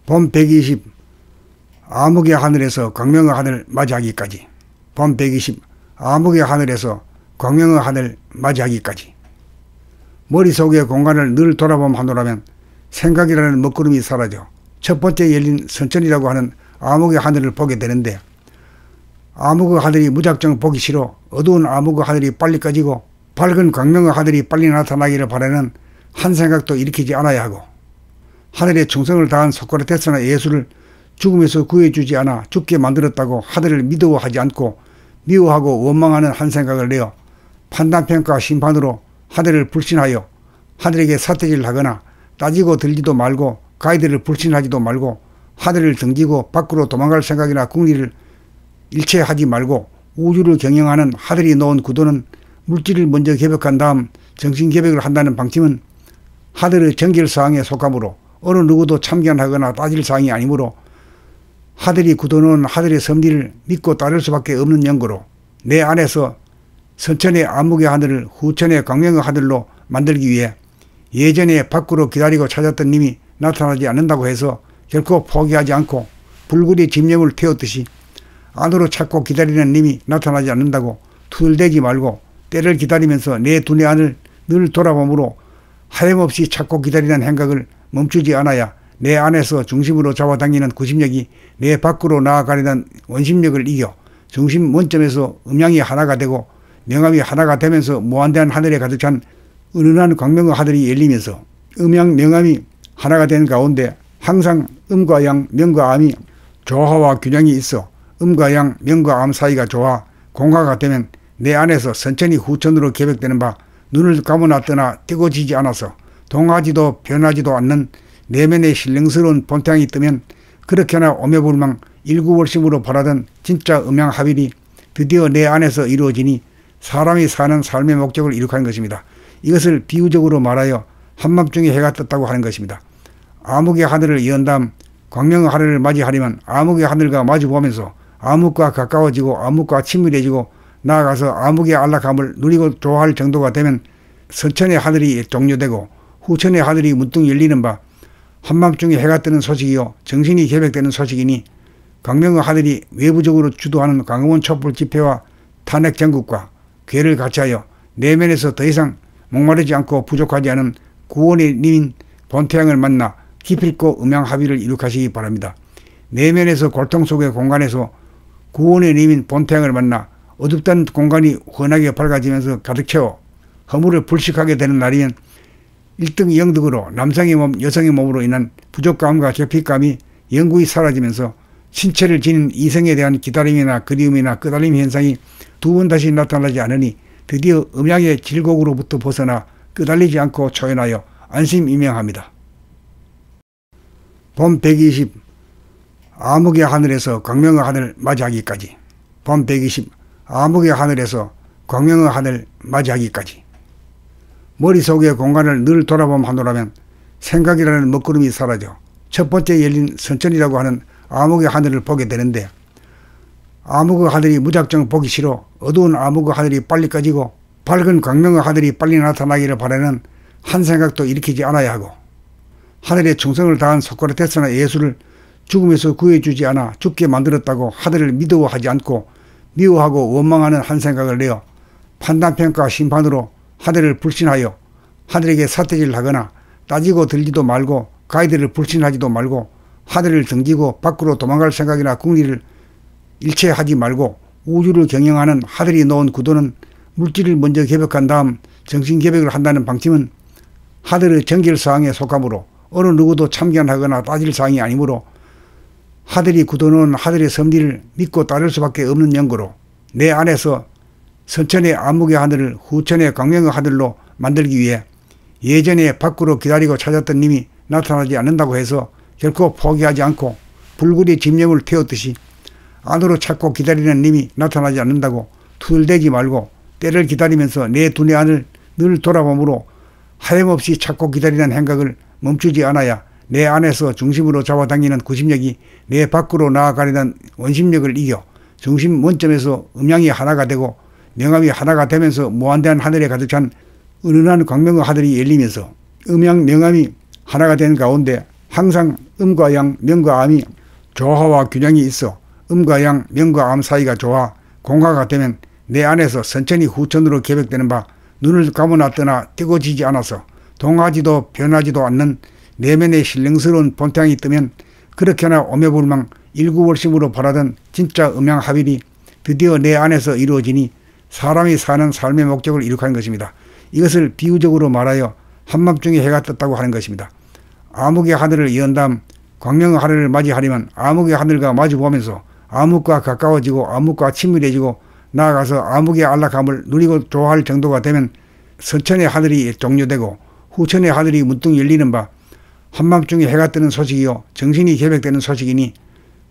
봄 120 암흑의 하늘에서 광명의 하늘 맞이하기까지. 봄 120 암흑의 하늘에서 광명의 하늘 맞이하기까지. 머릿속의 공간을 늘 돌아보면 생각이라는 먹구름이 사라져 첫 번째 열린 선천이라고 하는 암흑의 하늘을 보게 되는데, 암흑의 하늘이 무작정 보기 싫어 어두운 암흑의 하늘이 빨리 꺼지고 밝은 광명의 하늘이 빨리 나타나기를 바라는 한 생각도 일으키지 않아야 하고, 하늘에 충성을 다한 소크라테스나 예수를 죽음에서 구해주지 않아 죽게 만들었다고 하늘을 미워하지 않고 미워하고 원망하는 한 생각을 내어 판단평가 심판으로 하늘을 불신하여 하늘에게 사태질을 하거나 따지고 들지도 말고 가이드를 불신하지도 말고 하늘을 등지고 밖으로 도망갈 생각이나 궁리를 일체 하지 말고 우주를 경영하는 하늘이 놓은 구도는 물질을 먼저 개벽한 다음 정신개벽을 한다는 방침은 하늘의 정결사항에 속하므로 어느 누구도 참견하거나 따질 사항이 아니므로, 하늘이 굳어놓은 하늘의 섭리를 믿고 따를 수밖에 없는 연고로 내 안에서 선천의 암흑의 하늘을 후천의 광명의 하늘로 만들기 위해 예전에 밖으로 기다리고 찾았던 님이 나타나지 않는다고 해서 결코 포기하지 않고 불굴의 집념을 태웠듯이 안으로 찾고 기다리는 님이 나타나지 않는다고 투덜대지 말고 때를 기다리면서 내 두뇌 안을 늘 돌아보므로 하염없이 찾고 기다리는 행각을 멈추지 않아야 내 안에서 중심으로 잡아당기는 구심력이 내 밖으로 나아가려는 원심력을 이겨 중심 원점에서 음양이 하나가 되고 명암이 하나가 되면서 무한대한 하늘에 가득 찬 은은한 광명의 하늘이 열리면서 음양 명암이 하나가 되는 가운데 항상 음과 양, 명과 암이 조화와 균형이 있어 음과 양, 명과 암 사이가 조화, 공화가 되면 내 안에서 선천이 후천으로 개벽되는 바 눈을 감아놨더나 뜨거지지 않아서 동하지도 변하지도 않는 내면의 신령스러운 본태양이 뜨면 그렇게나 오매불망 일구월심으로 바라던 진짜 음양합일이 드디어 내 안에서 이루어지니 사람이 사는 삶의 목적을 이룩하는 것입니다. 이것을 비유적으로 말하여 한밤중에 해가 떴다고 하는 것입니다. 암흑의 하늘을 연 다음 광명의 하늘을 맞이하려면 암흑의 하늘과 마주보면서 암흑과 가까워지고 암흑과 친밀해지고 나아가서 암흑의 안락함을 누리고 좋아할 정도가 되면 선천의 하늘이 종료되고 후천의 하늘이 문득 열리는 바 한밤중에 해가 뜨는 소식이요 정신이 개벽되는 소식이니, 광명의 하늘이 외부적으로 주도하는 광화문 촛불 집회와 탄핵 전국과 괴를 같이하여 내면에서 더 이상 목마르지 않고 부족하지 않은 구원의 님인 본태양을 만나 기필코 음양합의를 이룩하시기 바랍니다. 내면에서 고통 속의 공간에서 구원의 님인 본태양을 만나 어둡던 공간이 환하게 밝아지면서 가득 채워 허물을 불식하게 되는 날이면 1등 영득으로 남성의 몸, 여성의 몸으로 인한 부족감과 결핍감이 영구히 사라지면서 신체를 지닌 이성에 대한 기다림이나 그리움이나 끄달림 현상이 두 번 다시 나타나지 않으니 드디어 음양의 질곡으로부터 벗어나 끄달리지 않고 초연하여 안심이명합니다. 봄 120 암흑의 하늘에서 광명의 하늘 맞이하기까지. 봄 120 암흑의 하늘에서 광명의 하늘 맞이하기까지. 머릿속의 공간을 늘 돌아보면 생각이라는 먹구름이 사라져 첫 번째 열린 선천이라고 하는 암흑의 하늘을 보게 되는데, 암흑의 하늘이 무작정 보기 싫어 어두운 암흑의 하늘이 빨리 꺼지고 밝은 광명의 하늘이 빨리 나타나기를 바라는 한 생각도 일으키지 않아야 하고, 하늘에 충성을 다한 소크라테스나 예수를 죽음에서 구해주지 않아 죽게 만들었다고 하늘을 미워하지 않고 미워하고 원망하는 한 생각을 내어 판단평가 심판으로 하늘을 불신하여 하늘에게 사태질을 하거나 따지고 들지도 말고 가이드를 불신하지도 말고 하늘을 등지고 밖으로 도망갈 생각이나 궁리를 일체 하지 말고 우주를 경영하는 하늘이 놓은 구도는 물질을 먼저 개벽한 다음 정신개벽을 한다는 방침은 하늘의 정결사항에 속하므로 어느 누구도 참견하거나 따질 사항이 아니므로, 하늘이 굳어놓은 하늘의 섭리를 믿고 따를 수밖에 없는 연고로 내 안에서 선천의 암흑의 하늘을 후천의 광명의 하늘로 만들기 위해 예전에 밖으로 기다리고 찾았던 님이 나타나지 않는다고 해서 결코 포기하지 않고 불굴의 집념을 태웠듯이 안으로 찾고 기다리는 님이 나타나지 않는다고 투덜대지 말고 때를 기다리면서 내 두뇌 안을 늘 돌아보므로 하염없이 찾고 기다리는 행각을 멈추지 않아야 내 안에서 중심으로 잡아당기는 구심력이 내 밖으로 나아가려는 원심력을 이겨 중심 원점에서 음양이 하나가 되고 명암이 하나가 되면서 무한대한 하늘에 가득 찬 은은한 광명의 하늘이 열리면서 음양 명암이 하나가 되는 가운데 항상 음과 양, 명과 암이 조화와 균형이 있어 음과 양, 명과 암 사이가 좋아 공화가 되면 내 안에서 선천히 후천으로 계획되는 바 눈을 감아놨더나 뜨거지지 않아서 동하지도 변하지도 않는 내면의 신령스러운 본태양이 뜨면 그렇게나 오매불망 일구월심으로 바라던 진짜 음양합일이 드디어 내 안에서 이루어지니 사람이 사는 삶의 목적을 이룩하는 것입니다. 이것을 비유적으로 말하여 한밤중에 해가 떴다고 하는 것입니다. 암흑의 하늘을 연 다음 광명의 하늘을 맞이하려면 암흑의 하늘과 마주보면서 암흑과 가까워지고 암흑과 친밀해지고 나아가서 암흑의 안락함을 누리고 좋아할 정도가 되면 선천의 하늘이 종료되고 후천의 하늘이 문득 열리는 바 한밤중에 해가 뜨는 소식이요 정신이 계획되는 소식이니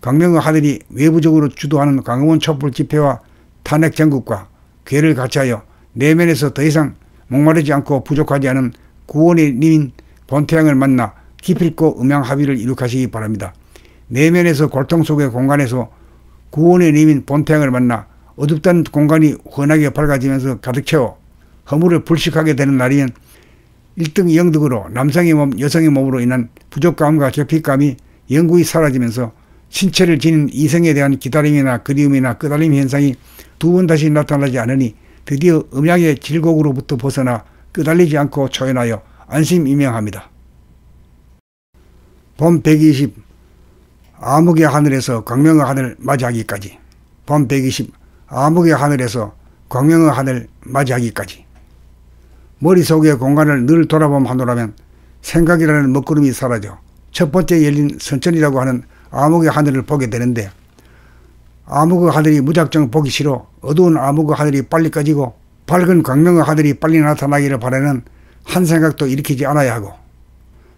광명의 하늘이 외부적으로 주도하는 광화문 촛불 집회와 탄핵 전국과 괴를 같이하여 내면에서 더 이상 목마르지 않고 부족하지 않은 구원의 님인 본태양을 만나 기필코 음양합의를 이룩하시기 바랍니다. 내면에서 고통 속의 공간에서 구원의 님인 본태양을 만나 어둡던 공간이 환하게 밝아지면서 가득 채워 허물을 불식하게 되는 날이면 1등 영득으로 남성의 몸, 여성의 몸으로 인한 부족감과 결핍감이 영구히 사라지면서 신체를 지닌 이성에 대한 기다림이나 그리움이나 끄달림 현상이 두 번 다시 나타나지 않으니 드디어 음양의 질곡으로부터 벗어나 끄달리지 않고 초연하여 안심이명합니다. 봄 120 암흑의 하늘에서 광명의 하늘 맞이하기까지. 봄 120 암흑의 하늘에서 광명의 하늘 맞이하기까지. 머릿속의 공간을 늘 돌아보면 생각이라는 먹구름이 사라져 첫 번째 열린 선천이라고 하는 암흑의 하늘을 보게 되는데, 암흑의 하늘이 무작정 보기 싫어 어두운 암흑의 하늘이 빨리 꺼지고 밝은 광명의 하늘이 빨리 나타나기를 바라는 한 생각도 일으키지 않아야 하고,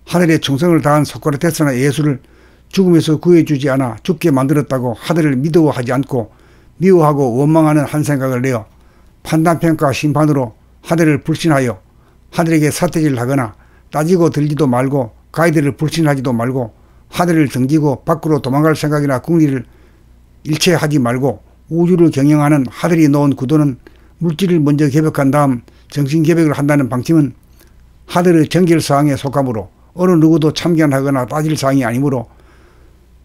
하늘에 충성을 다한 소크라테스나 예수를 죽음에서 구해주지 않아 죽게 만들었다고 하늘을 믿어하지 않고 미워하고 원망하는 한 생각을 내어 판단평가 심판으로 하늘을 불신하여 하늘에게 사태질을 하거나 따지고 들지도 말고 가이드를 불신하지도 말고 하늘을 등지고 밖으로 도망갈 생각이나 궁리를 일체 하지 말고 우주를 경영하는 하늘이 놓은 구도는 물질을 먼저 개벽한 다음 정신개벽을 한다는 방침은 하늘의 정결사항에 속하므로 어느 누구도 참견하거나 따질 사항이 아니므로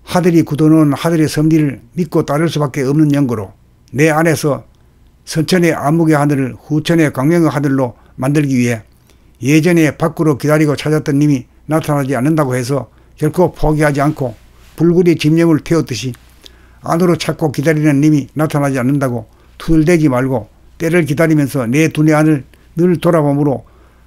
하늘이 굳어놓은 하늘의 섭리를 믿고 따를 수밖에 없는 연고로 내 안에서 선천의 암흑의 하늘을 후천의 광명의 하늘로 만들기 위해 예전에 밖으로 기다리고 찾았던 님이 나타나지 않는다고 해서 결코 포기하지 않고 불굴이 집념을 태웠듯이 안으로 찾고 기다리는 님이 나타나지 않는다고 투덜대지 말고 때를 기다리면서 내 두뇌 안을 늘 돌아보므로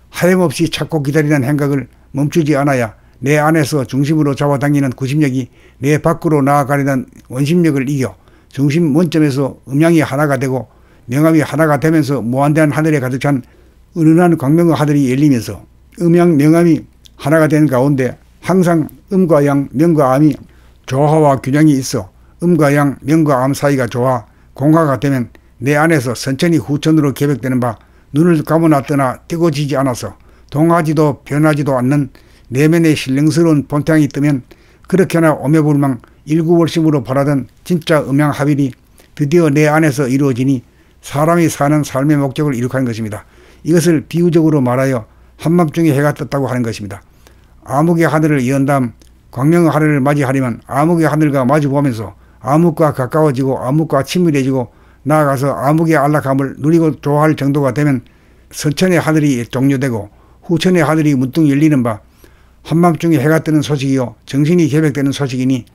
하염없이 찾고 기다리는 행각을 멈추지 않아야 내 안에서 중심으로 잡아당기는 구심력이 내 밖으로 나아가려는 원심력을 이겨 중심 원점에서 음양이 하나가 되고 명암이 하나가 되면서 무한대한 하늘에 가득 찬 은은한 광명의 하늘이 열리면서 음양 명암이 하나가 되는 가운데 항상 음과 양, 명과 암이 조화와 균형이 있어 음과 양, 명과 암 사이가 좋아 공화가 되면 내 안에서 선천히 후천으로 계획되는 바 눈을 감아놨더나 뜨거지지 않아서 동하지도 변하지도 않는 내면의 신령스러운 본태양이 뜨면 그렇게나 오매불망 일구월심으로 바라던 진짜 음양합일이 드디어 내 안에서 이루어지니 사람이 사는 삶의 목적을 이룩하는 것입니다. 이것을 비유적으로 말하여 한밤중에 해가 떴다고 하는 것입니다. 암흑의 하늘을 연 다음 광명의 하늘을 맞이하려면 암흑의 하늘과 마주보면서 암흑과 가까워지고 암흑과 친밀해지고 나아가서 암흑의 안락함을 누리고 좋아할 정도가 되면 선천의 하늘이 종료되고 후천의 하늘이 문득 열리는 바 한밤중에 해가 뜨는 소식이요 정신이 계획되는 소식이니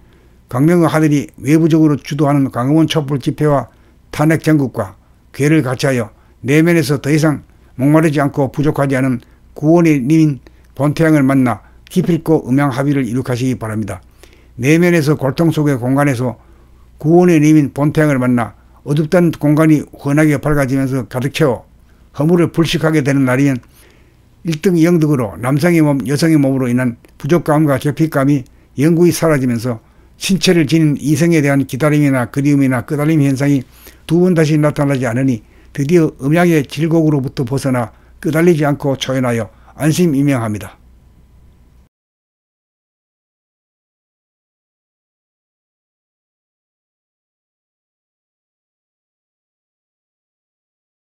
광명의 하늘이 외부적으로 주도하는 광화문 촛불 집회와 탄핵 전국과 괴를 같이하여 내면에서 더 이상 목마르지 않고 부족하지 않은 구원의 님인 본태양을 만나 기필코 음양합의를 이룩하시기 바랍니다. 내면에서 고통 속의 공간에서 구원의 님인 본태양을 만나 어둡던 공간이 환하게 밝아지면서 가득 채워 허물을 불식하게 되는 날이면 1등 영득으로 남성의 몸, 여성의 몸으로 인한 부족감과 결핍감이 영구히 사라지면서 신체를 지닌 이성에 대한 기다림이나 그리움이나 끄달림 현상이 두 번 다시 나타나지 않으니 드디어 음양의 질곡으로부터 벗어나 끄달리지 않고 초연하여 안심이명합니다.